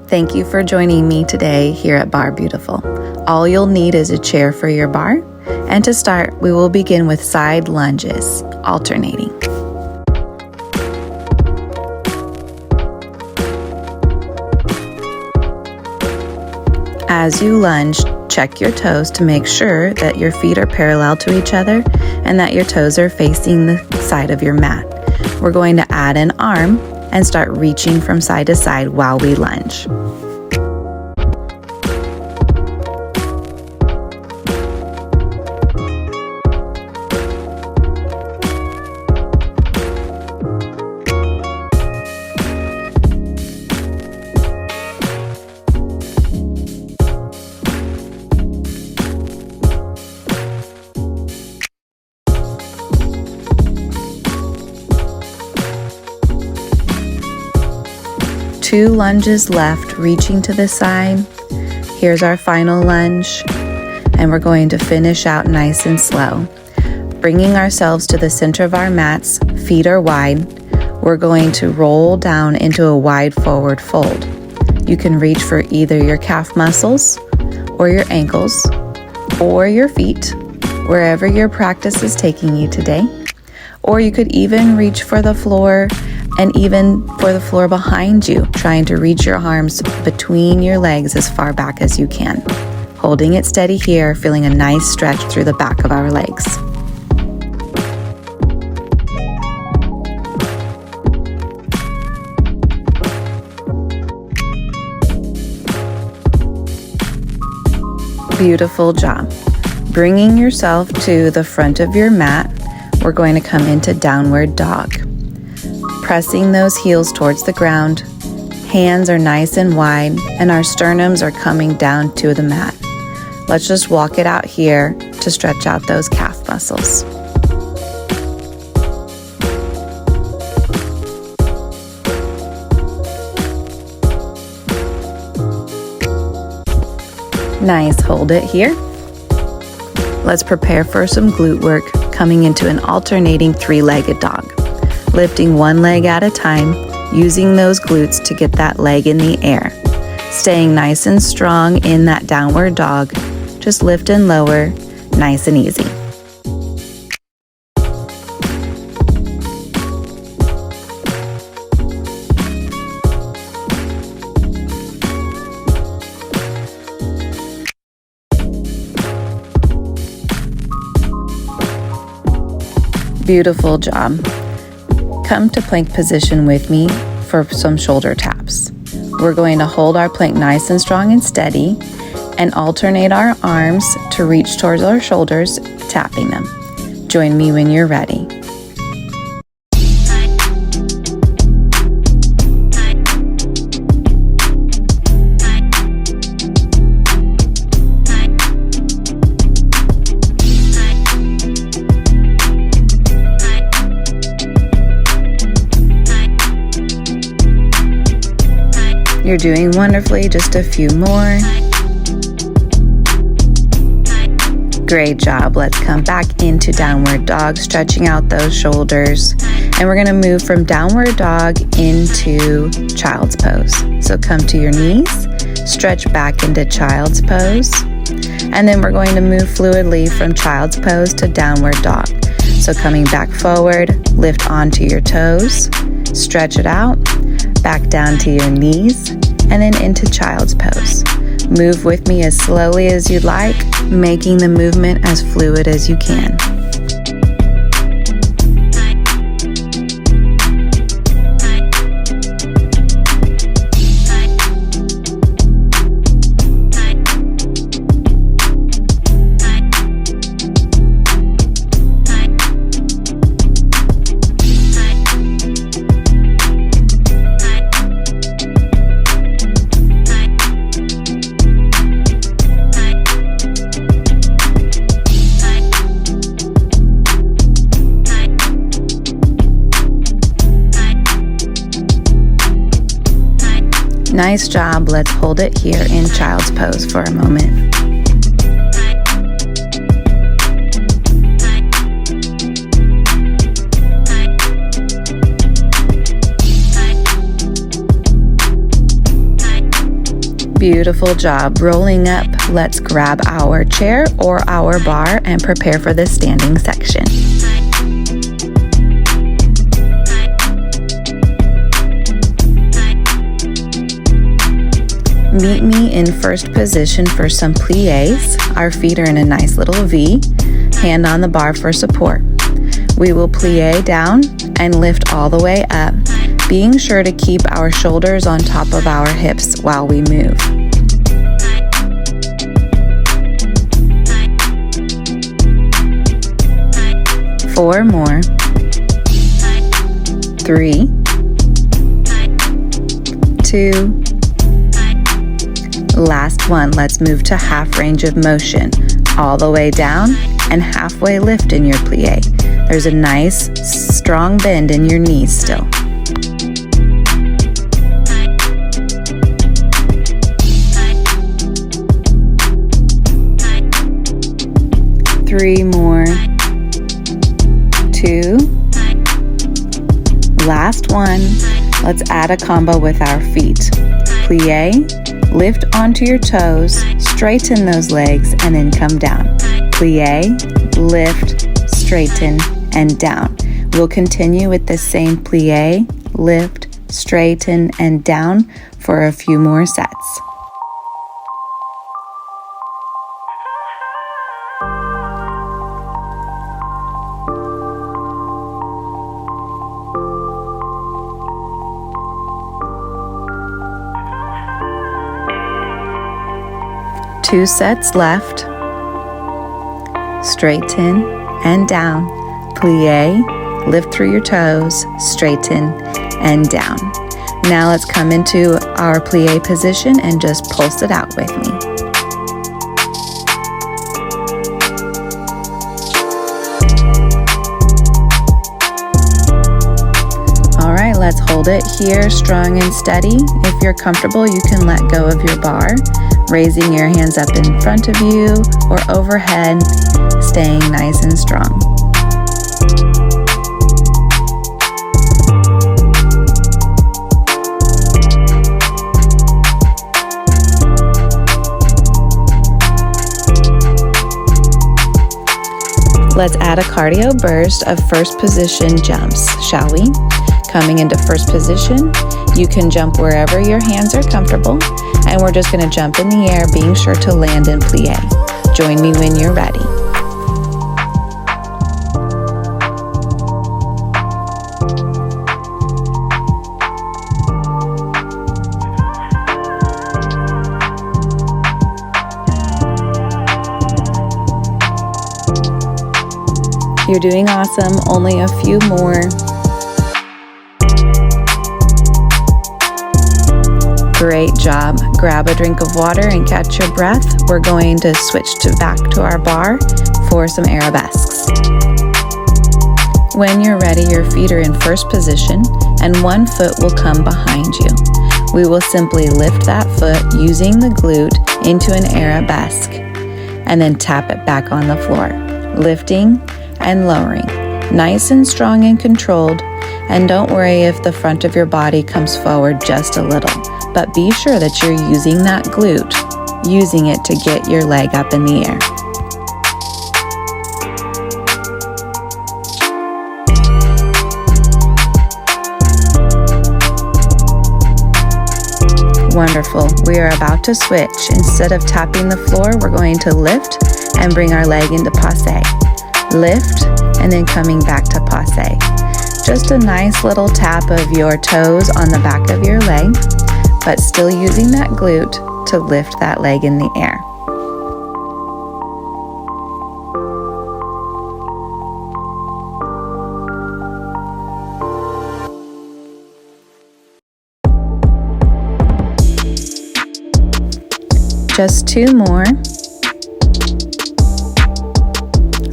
Thank you for joining me today here at Barre Beautiful. All you'll need is a chair for your bar, and to start, we will begin with side lunges, alternating. As you lunge, check your toes to make sure that your feet are parallel to each other and that your toes are facing the side of your mat. We're going to add an arm and start reaching from side to side while we lunge. Two lunges left, reaching to the side. Here's our final lunge, and we're going to finish out nice and slow. Bringing ourselves to the center of our mats, feet are wide. We're going to roll down into a wide forward fold. You can reach for either your calf muscles or your ankles or your feet, wherever your practice is taking you today. Or you could even reach for the floor and even for the floor behind you, trying to reach your arms between your legs as far back as you can. Holding it steady here, feeling a nice stretch through the back of our legs. Beautiful job. Bringing yourself to the front of your mat, we're going to come into downward dog. Pressing those heels towards the ground, hands are nice and wide, and our sternums are coming down to the mat. Let's just walk it out here to stretch out those calf muscles. Nice, hold it here. Let's prepare for some glute work, coming into an alternating three-legged dog. Lifting one leg at a time, using those glutes to get that leg in the air. Staying nice and strong in that downward dog. Just lift and lower, nice and easy. Beautiful job. Come to plank position with me for some shoulder taps. We're going to hold our plank nice and strong and steady and alternate our arms to reach towards our shoulders, tapping them. Join me when you're ready. You're doing wonderfully, just a few more. Great job. Let's come back into downward dog, stretching out those shoulders. And we're gonna move from downward dog into child's pose. So come to your knees, stretch back into child's pose. And then we're going to move fluidly from child's pose to downward dog. So coming back forward, lift onto your toes, stretch it out, back down to your knees, and then into child's pose. Move with me as slowly as you'd like, making the movement as fluid as you can. Nice job. Let's hold it here in child's pose for a moment. Beautiful job. Rolling up, let's grab our chair or our bar and prepare for the standing section. Meet me in first position for some pliés. Our feet are in a nice little V, hand on the bar for support. We will plie down and lift all the way up, being sure to keep our shoulders on top of our hips while we move. Four more. 3, 2, last one. Let's move to half range of motion, all the way down and halfway lift in your plie. There's a nice strong bend in your knees still. Three more. 2. Last one. Let's add a combo with our feet. Plie, lift onto your toes, straighten those legs, and then come down. Plie, lift, straighten, and down. We'll continue with the same plie, lift, straighten, and down for a few more sets. Two sets left. Straighten and down. Plie, lift through your toes, straighten and down. Now let's come into our plie position and just pulse it out with me. All right, let's hold it here, strong and steady. If you're comfortable, you can let go of your bar, raising your hands up in front of you or overhead, staying nice and strong. Let's add a cardio burst of first position jumps, shall we? Coming into first position, you can jump wherever your hands are comfortable, and we're just going to jump in the air, being sure to land in plie. Join me when you're ready. You're doing awesome. Only a few more. Great job. Grab a drink of water and catch your breath. We're going to switch back to our bar for some arabesques. When you're ready, your feet are in first position and one foot will come behind you. We will simply lift that foot using the glute into an arabesque and then tap it back on the floor, lifting and lowering, nice and strong and controlled. And don't worry if the front of your body comes forward just a little, but be sure that you're using that glute, using it to get your leg up in the air. Wonderful. We are about to switch. Instead of tapping the floor, we're going to lift and bring our leg into passe. Lift and then coming back to passe. Just a nice little tap of your toes on the back of your leg, but still using that glute to lift that leg in the air. Just two more.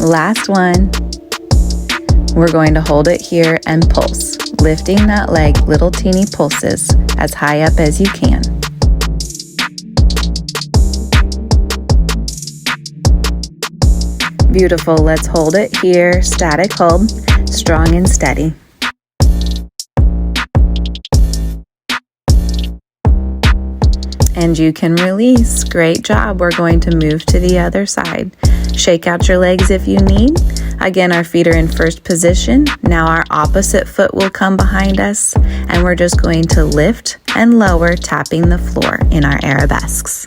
Last one. We're going to hold it here and pulse, lifting that leg little teeny pulses as high up as you can. Beautiful. Let's hold it here, static hold, strong and steady. And you can release. Great job. We're going to move to the other side. Shake out your legs if you need. Again, our feet are in first position. Now our opposite foot will come behind us, and we're just going to lift and lower, tapping the floor in our arabesques.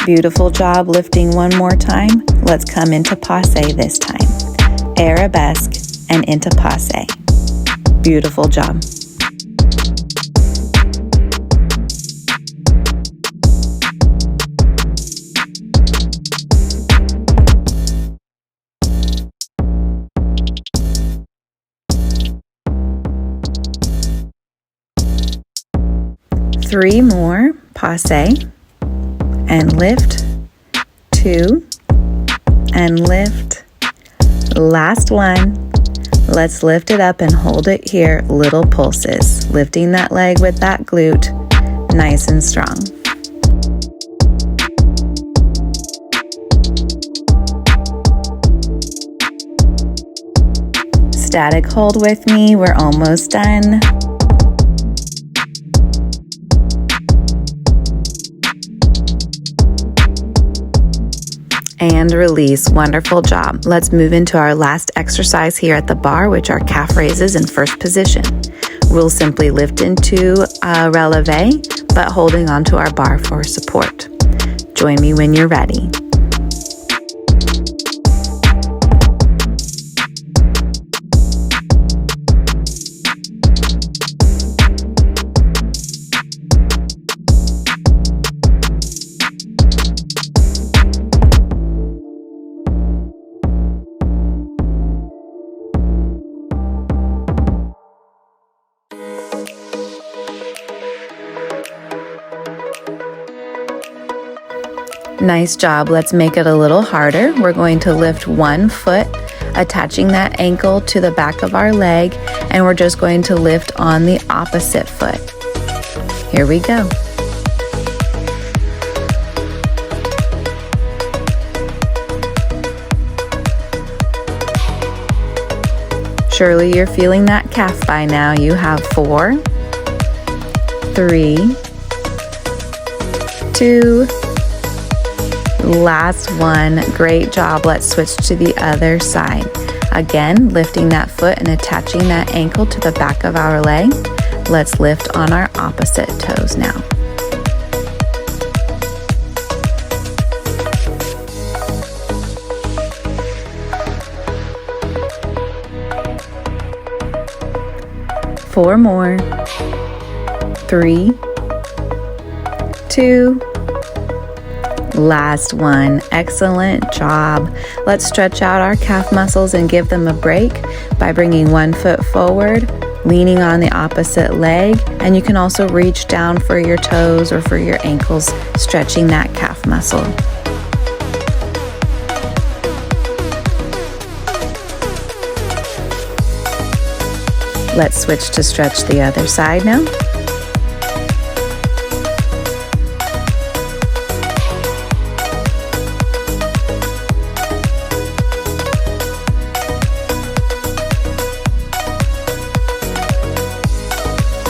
Beautiful job lifting one more time. Let's come into passe this time. Arabesque and into passe. Beautiful job. Three more, passe. And lift, 2, and lift, last one. Let's lift it up and hold it here, little pulses, lifting that leg with that glute, nice and strong. Static hold with me, we're almost done. And release. Wonderful job. Let's move into our last exercise here at the bar, which are calf raises in first position. We'll simply lift into a releve, but holding onto our bar for support. Join me when you're ready. Nice job. Let's make it a little harder. We're going to lift one foot, attaching that ankle to the back of our leg, and we're just going to lift on the opposite foot. Here we go. Surely you're feeling that calf by now. You have 4, 3, 2, last one. Great job. Let's switch to the other side. Again, lifting that foot and attaching that ankle to the back of our leg. Let's lift on our opposite toes now. Four more. 3, 2, last one. Excellent job. Let's stretch out our calf muscles and give them a break by bringing one foot forward, leaning on the opposite leg, and you can also reach down for your toes or for your ankles, stretching that calf muscle. Let's switch to stretch the other side now.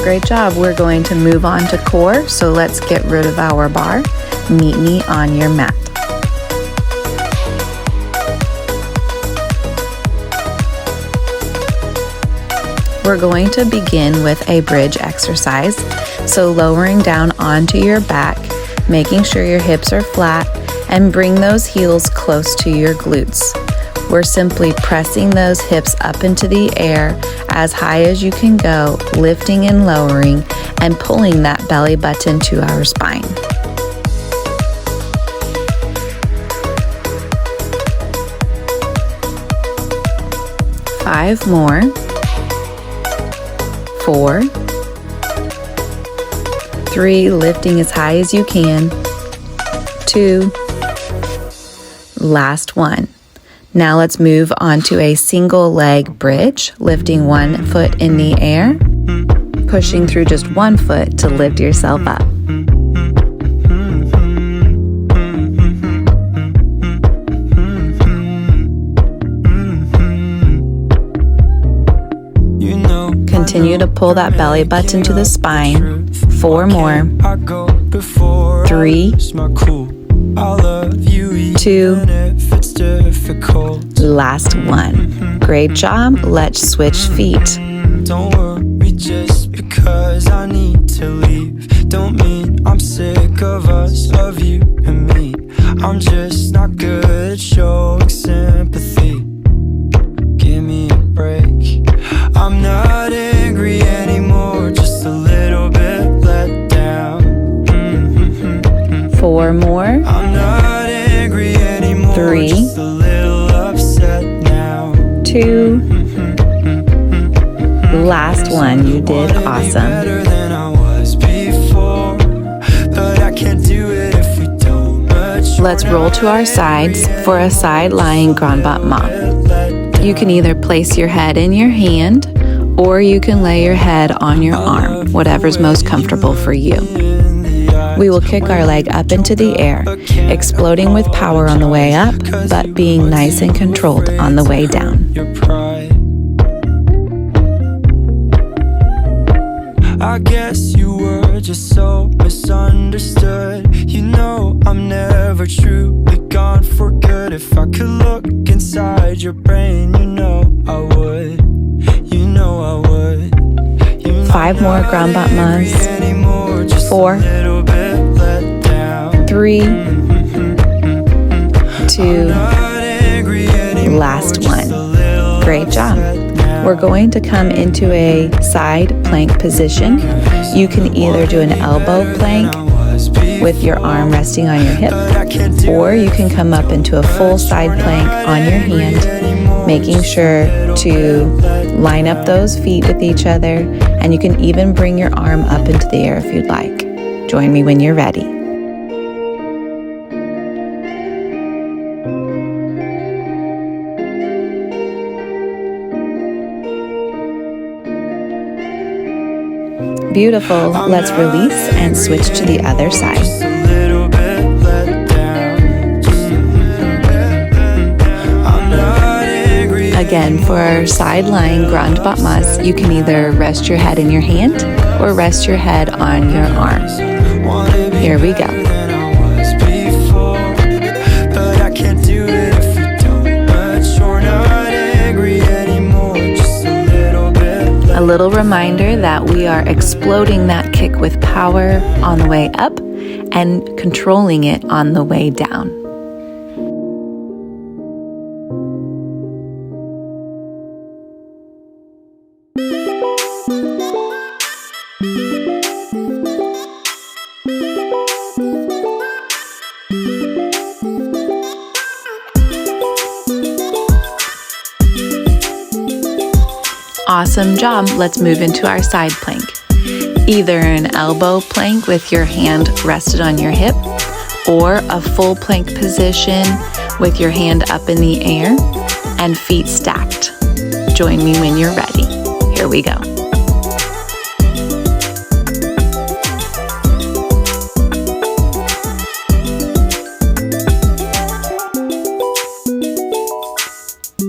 Great job. We're going to move on to core, so let's get rid of our bar. Meet me on your mat. We're going to begin with a bridge exercise. So lowering down onto your back, making sure your hips are flat, and bring those heels close to your glutes. We're simply pressing those hips up into the air as high as you can go, lifting and lowering, and pulling that belly button to our spine. Five more. 4, 3, lifting as high as you can. 2. Last one. Now let's move on to a single leg bridge, lifting one foot in the air, pushing through just one foot to lift yourself up. Continue to pull that belly button to the spine. 4 more. 3, 2, last one. Great job. Let's switch feet. Don't worry just because I need to leave. Don't mean I'm sick of us, of you and me. I'm just not good at showing sympathy. Give me a break. I'm not angry anymore, just a little bit let down. 4 more. I'm not angry anymore, 3, just a little upset now. 2, last one. You did awesome. Better than I was before, but I can't do it if we don't mature. Let's roll to our sides for a side lying grand battement. You can either place your head in your hand, or you can lay your head on your arm, whatever's most comfortable for you. We will kick our leg up into the air, exploding with power on the way up, but being nice and controlled on the way down. Your pride. I guess you were just so misunderstood. You know I'm never truly gone for good. If I could look inside your brain, you know I would. You know I would. 5 more grand battements. 4, 3, 2, last one. Great job. We're going to come into a side plank position. You can either do an elbow plank with your arm resting on your hip, or you can come up into a full side plank on your hand, making sure to line up those feet with each other, and you can even bring your arm up into the air if you'd like. Join me when you're ready. Beautiful. Let's release and switch to the other side. Again, for our side lying grand battements, you can either rest your head in your hand or rest your head on your arm. Here we go. A little reminder that we are exploding that kick with power on the way up and controlling it on the way down. Awesome job. Let's move into our side plank. Either an elbow plank with your hand rested on your hip, or a full plank position with your hand up in the air and feet stacked. Join me when you're ready. Here we go.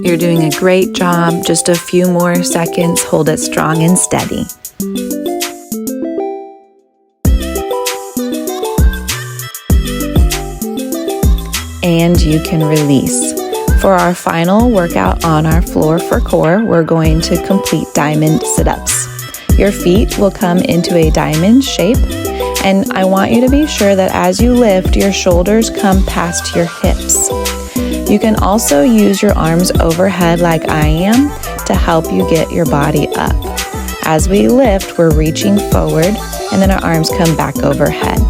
You're doing a great job. Just a few more seconds. Hold it strong and steady. And you can release. For our final workout on our floor for core, we're going to complete diamond sit-ups. Your feet will come into a diamond shape, and I want you to be sure that as you lift, your shoulders come past your hips. You can also use your arms overhead like I am to help you get your body up. As we lift, we're reaching forward, and then our arms come back overhead.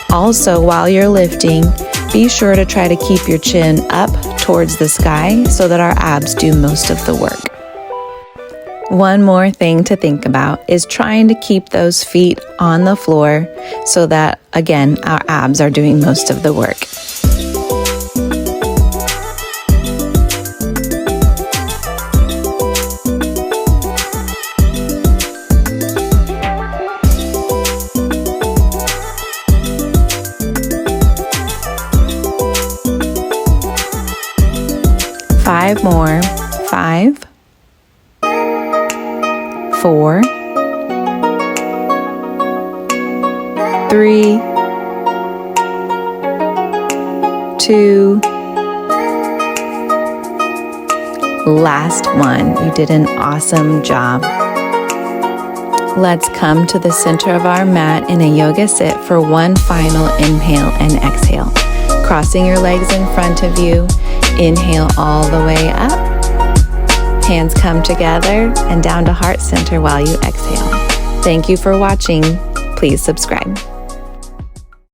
Also, while you're lifting, be sure to try to keep your chin up towards the sky so that our abs do most of the work. One more thing to think about is trying to keep those feet on the floor so that, again, our abs are doing most of the work. Five more. 5, 4, 3, 2, last one. You did an awesome job. Let's come to the center of our mat in a yoga sit for one final inhale and exhale. Crossing your legs in front of you. Inhale all the way up. Hands come together and down to heart center while you exhale. Thank you for watching. Please subscribe.